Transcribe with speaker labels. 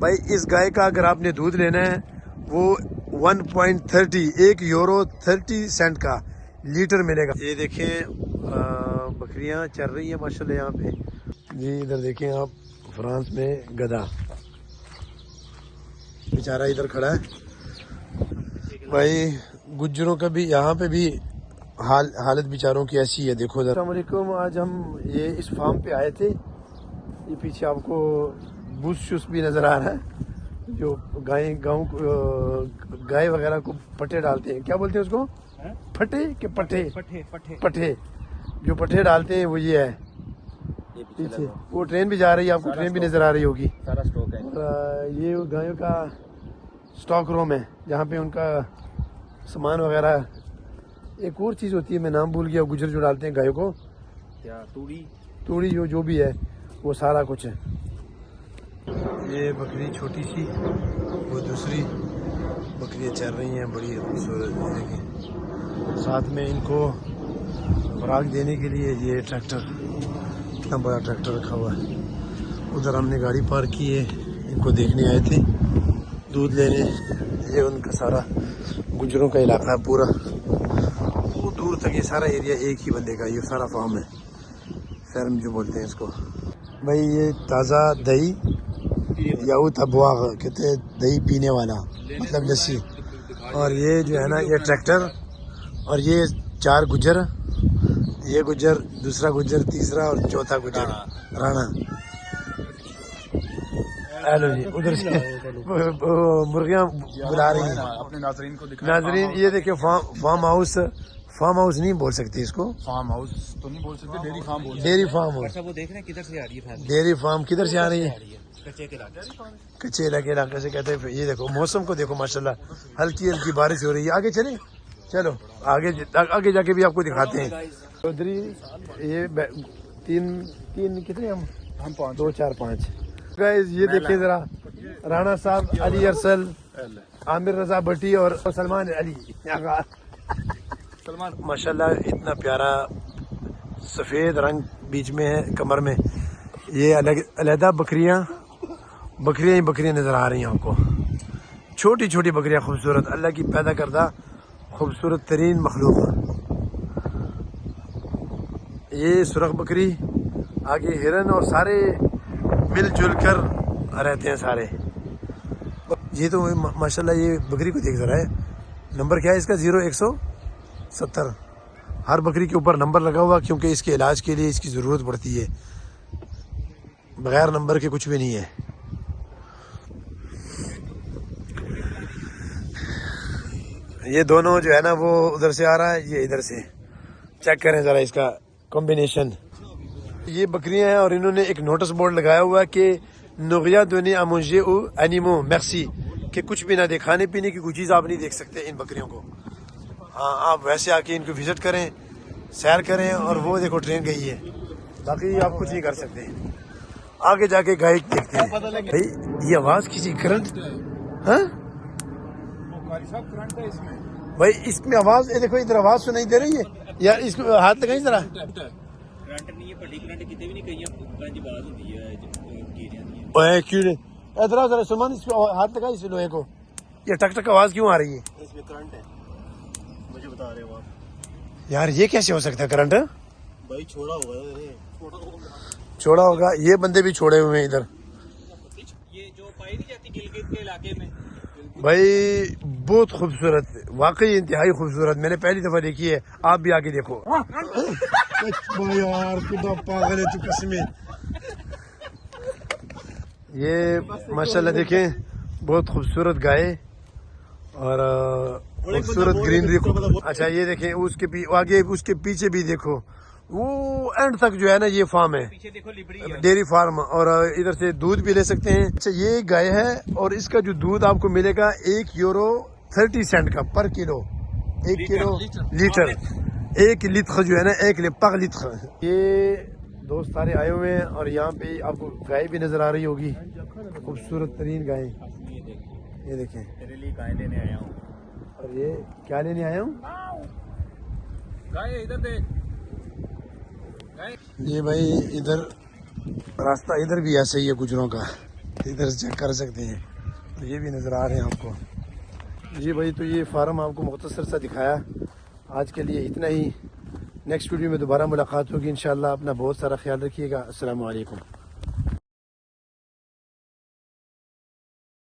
Speaker 1: بھائی اس گائے کا اگر آپ نے دودھ لینا ہے وہ 1.30 1 یورو 30 سینٹ کا لیٹر ملے گا. یہ دیکھیں بکریاں چل رہی ہیں ماشاءاللہ یہاں پہ. جی ادھر دیکھیں آپ فرانس میں گدھا بیچارہ ادھر کھڑا ہے. بھائی گجروں کا بھی یہاں پہ بھی حالت بیچاروں کی ایسی ہے. دیکھو السلام علیکم. آج ہم یہ اس فارم پہ آئے تھے. یہ پیچھے آپ کو بوس شوس بھی نظر آ رہا ہے جو گائے وغیرہ کو پٹھے ڈالتے ہیں. کیا بولتے ہیں اس کو؟ پھٹے کہ پٹھے؟ پٹھے جو پٹھے ڈالتے ہیں وہ یہ ہے پیچھے. وہ ٹرین بھی جا رہی ہے, آپ کو ٹرین بھی نظر آ رہی ہوگی. یہ گایوں کا سٹاک روم ہے جہاں پہ ان کا سامان وغیرہ. ایک اور چیز ہوتی ہے میں نام بھول گیا, گجر جو ڈالتے ہیں گایوں کو, توڑی جو بھی ہے وہ سارا کچھ ہے. یہ بکری چھوٹی سی, وہ دوسری بکریاں چل رہی ہیں بڑی خوبصورت. دیکھیں ساتھ میں ان کو خوراک دینے کے لیے یہ ٹریکٹر, کتنا بڑا ٹریکٹر رکھا ہوا ہے. ادھر ہم نے گاڑی پارک کی ہے, ان کو دیکھنے آئے تھے دودھ لینے. یہ ان کا سارا گجروں کا علاقہ ہے پورا, وہ دور تک یہ سارا ایریا ایک ہی بندے کا. یہ سارا فارم ہے, فارم جو بولتے ہیں اس کو. بھائی یہ تازہ دہی یاوت ابواغ کہتے ہیں, دہی پینے والا مطلب لسی. اور یہ جو ہے نا یہ ٹریکٹر, اور یہ 4 گجر, یہ گجر, دوسرا گجر, تیسرا اور چوتھا گجر رانا. ہیلو جی, ادھر سے مرغیاں بلا رہی ہیں
Speaker 2: اپنے ناظرین کو دکھائیں.
Speaker 1: ناظرین یہ دیکھیں فارم ہاؤس نہیں بول سکتے اس کو,
Speaker 2: فارم ہاؤس تو نہیں بول سکتے, ڈیری فارم بول سکتے.
Speaker 1: Dairy farm house.
Speaker 3: وہ دیکھ رہے ہیں کدھر سے آ رہی ہے.
Speaker 1: ڈیری فارم کدھر سے آ رہی ہے؟
Speaker 3: کچے کے علاقے سے.
Speaker 1: کچے علاقے سے کہتے ہیں. یہ دیکھو موسم کو دیکھو ماشاءاللہ, ہلکی ہلکی بارش ہو رہی ہے. آگے چلیں, چلو آگے جا کے بھی آپ کو دکھاتے ہیں. چودھری یہ تین کتنے ہم 2 4 5 گائز. یہ دیکھیں ذرا, رانا صاحب, علی ارسل, عامر رضا بٹی اور سلمان علی. ماشاءاللہ اتنا پیارا سفید رنگ بیچ میں ہے کمر میں. یہ علیحدہ بکریاں ہی بکریاں نظر آ رہی ہیں آپ کو. چھوٹی چھوٹی بکریاں خوبصورت, اللہ کی پیدا کردہ خوبصورت ترین مخلوق. یہ سرخ بکری, آگے ہرن, اور سارے مل جل کر رہتے ہیں سارے. یہ تو ماشاءاللہ یہ بکری کو دیکھ ذرا ہے, نمبر کیا ہے اس کا؟ 0170. ہر بکری کے اوپر نمبر لگا ہوا کیونکہ اس کے علاج کے لیے اس کی ضرورت پڑتی ہے. بغیر نمبر کے کچھ بھی نہیں ہے. یہ دونوں جو ہے نا وہ ادھر سے آ رہا ہے, یہ ادھر سے. چیک کریں ذرا اس کا کمبینیشن. یہ بکریاں ہیں اور انہوں نے ایک نوٹس بورڈ لگایا ہوا کہ نغیا دونی امونجے او اینیمو میکسی, کہ کچھ بھی نہ دے, کھانے پینے کی کوئی چیز آپ نہیں دیکھ سکتے ان بکریوں کو. ہاں آپ ویسے آ کے ان کو وزٹ کریں, سیر کریں. اور وہ دیکھو ٹرین گئی ہے, باقی آپ کچھ نہیں کر سکتے. آگے جا کے گائے دیکھتے ہیں. بھائی یہ آواز کسی کرنٹ, ہاں بھائی اس میں آواز, دیکھو ادھر آواز سنائی دے رہی ہے یار. اس کو ہاتھ لگائیں ذرا.
Speaker 3: کرنٹ نہیں ہے, بڑی کرنٹ کتنے بھی نہیں کہیں گنج باز ہوتی ہے
Speaker 1: کیڑے. ادھر ذرا سلمان, اس پہ ہاتھ لگا اس لوہے کو. یہ ٹک ٹک آواز کیوں آ رہی ہے؟
Speaker 3: اس میں کرنٹ ہے, مجھے بتا رہے ہو آپ.
Speaker 1: یار یہ کیسے ہو سکتا ہے کرنٹ؟
Speaker 3: بھائی چھوڑا
Speaker 1: چھوڑا ہوگا, یہ بندے بھی چھوڑے ہوئے ہیں ادھر.
Speaker 3: یہ جو پائی نہیں جاتی گلگت کے علاقے میں.
Speaker 1: بھائی بہت خوبصورت, واقعی انتہائی خوبصورت. میں نے پہلی دفعہ دیکھی ہے, آپ بھی آگے دیکھو. یار خدا پاگل ہے تو قسم. یہ ماشاءاللہ دیکھیں بہت خوبصورت گائے اور خوبصورت گرینری. اچھا یہ دیکھیں اس کے آگے, اس کے پیچھے بھی دیکھو, وہ اینڈ تک جو ہے نا یہ فارم ہے, ڈیری فارم. اور ادھر سے دودھ بھی لے سکتے ہیں. اچھا یہ گائے ہے اور اس کا جو دودھ آپ کو ملے گا 1 یورو 30 سینٹ کا پر کلو. 1 کلو لیٹر, 1 لیٹر جو ہے نا, 1 پگ لیٹر. یہ دوست سارے آئے ہوئے ہیں اور یہاں پہ آپ کو گائے بھی نظر آ رہی ہوگی, خوبصورت ترین گائے. یہ دیکھیں
Speaker 3: تیرے لیے گائے لینے آیا ہوں.
Speaker 1: اور یہ کیا لینے آیا ہوں؟
Speaker 3: گائے ادھر دیکھ.
Speaker 1: یہ بھائی ادھر راستہ ادھر بھی ایسا ہی ہے گجروں کا. ادھر چیک کر سکتے ہیں، تو یہ بھی نظر آ رہے ہیں آپ کو. جی بھائی، تو یہ فارم آپ کو مختصر سا دکھایا. آج کے لیے اتنا ہی. نیکسٹ ویڈیو میں دوبارہ ملاقات ہوگی انشاءاللہ. اپنا بہت سارا خیال رکھیے گا. السلام علیکم.